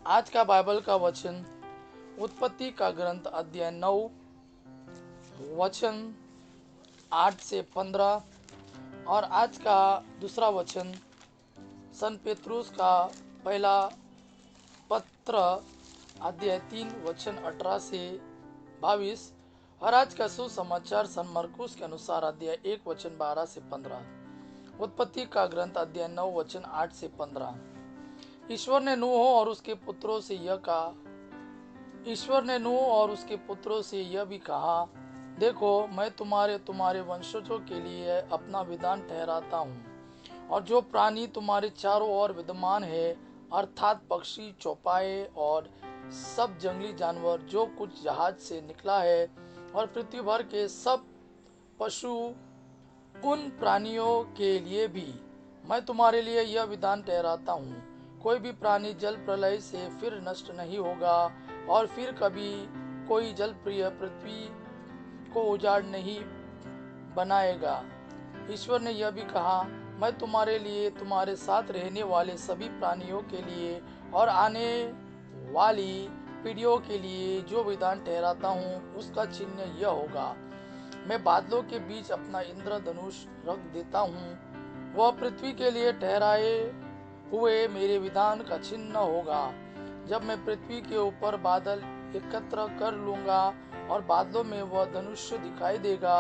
आज का बाइबल का वचन उत्पत्ति का ग्रंथ अध्याय 9 वचन 8 से 15 और आज का दूसरा वचन सन पेत्रुस का पहला पत्र अध्याय 3 वचन 18 से 22 और आज का सुसमाचार सन मरकुस के अनुसार अध्याय 1 वचन 12 से 15। उत्पत्ति का ग्रंथ अध्याय 9 वचन 8 से 15। ईश्वर ने नूह और उसके पुत्रों से यह भी कहा, देखो मैं तुम्हारे वंशजों के लिए अपना विधान ठहराता हूँ, और जो प्राणी तुम्हारे चारों ओर विद्यमान है, अर्थात पक्षी, चौपाए और सब जंगली जानवर जो कुछ जहाज से निकला है, और पृथ्वी भर के सब पशु, उन प्राणियों के लिए भी मैं तुम्हारे लिए यह विधान ठहराता हूँ, कोई भी प्राणी जल प्रलय से फिर नष्ट नहीं होगा, और फिर कभी कोई जल प्रिय पृथ्वी को उजाड़ नहीं बनाएगा। ईश्वर ने यह भी कहा, मैं तुम्हारे लिए, तुम्हारे साथ रहने वाले सभी प्राणियों के लिए और आने वाली पीढ़ियों के लिए जो विधान ठहराता हूँ, उसका चिन्ह यह होगा, मैं बादलों के बीच अपना इंद्रधनुष रख देता हूँ, वह पृथ्वी के लिए ठहराए हुए मेरे विधान का चिन्ह होगा। जब मैं पृथ्वी के ऊपर बादल एकत्र कर लूंगा और बादलों में वह धनुष दिखाई देगा,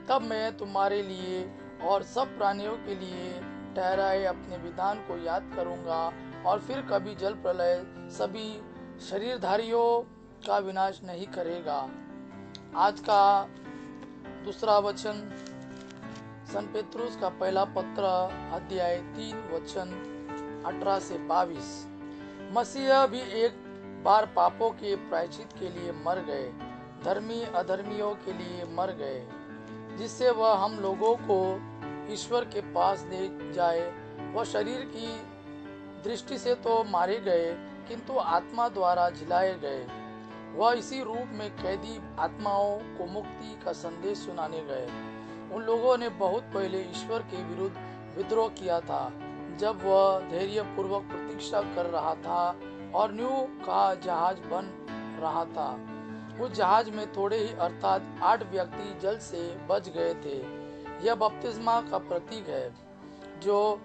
तब मैं तुम्हारे लिए और सब प्राणियों के लिए ठहराए अपने विधान को याद करूंगा, और फिर कभी जल प्रलय सभी शरीरधारियों का विनाश नहीं करेगा। आज का दूसरा वचन सन पेत्रुस का पहला पत्र अध्याय 3 वचन 18 से 22। मसीह भी एक बार पापों के प्रायश्चित के लिए मर गए, धर्मी अधर्मियों के लिए मर गए, जिससे वह हम लोगों को ईश्वर के पास ले जाए। वह शरीर की दृष्टि से तो मारे गए, किंतु आत्मा द्वारा जिलाए गए। वह इसी रूप में कैदी आत्माओं को मुक्ति का संदेश सुनाने गए। उन लोगों ने बहुत पहले ईश्वर के विरुद्ध विद्रोह किया था, जब वह धैर्य पूर्वक प्रतीक्षा कर रहा था और नूह का जहाज बन रहा था। उस जहाज में थोड़े ही अर्थात 8 व्यक्ति जल से बच गए थे। यह बपतिस्मा का प्रतीक है, जो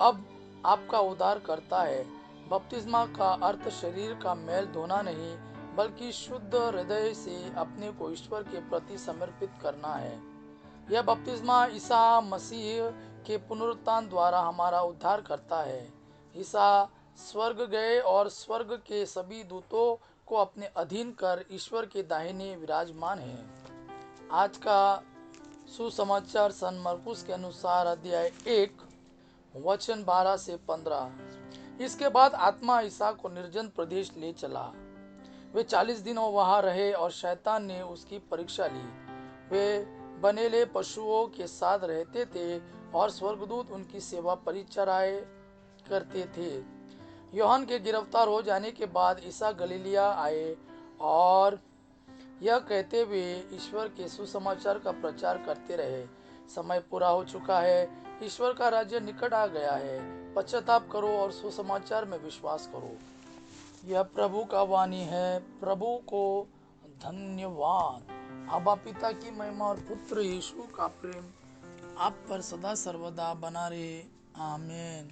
अब आपका उद्धार करता है। बपतिस्मा का अर्थ शरीर का मैल धोना नहीं, बल्कि शुद्ध हृदय से अपने को ईश्वर के प्रति समर्पित करना है। यह बपतिस्मा ईसा मसीह के पुनरुत्थान द्वारा हमारा उद्धार करता है। ईसा स्वर्ग गए और स्वर्ग के सभी दूतों को अपने अधीन कर ईश्वर के दाहिने विराजमान है। आज का सुसमाचार सन मरकुस के अनुसार अध्याय 1 वचन 12 से 15। इसके बाद आत्मा ईसा को निर्जन प्रदेश ले चला। वे 40 दिन वहां रहे और शैतान ने उसकी परीक्षा ली। वे बनेले पशुओं के साथ रहते थे और स्वर्गदूत उनकी सेवा परिचर्या करते थे। यूहन्ना के गिरफ्तार हो जाने के बाद ईसा गलीलिया आए और यह कहते हुए ईश्वर के सुसमाचार का प्रचार करते रहे, समय पूरा हो चुका है, ईश्वर का राज्य निकट आ गया है, पश्चाताप करो और सुसमाचार में विश्वास करो। यह प्रभु का वाणी है। प्रभु को धन्यवाद। आबा पिता की महिमा और पुत्र यीशु का प्रेम आप पर सदा सर्वदा बना रहे। आमीन।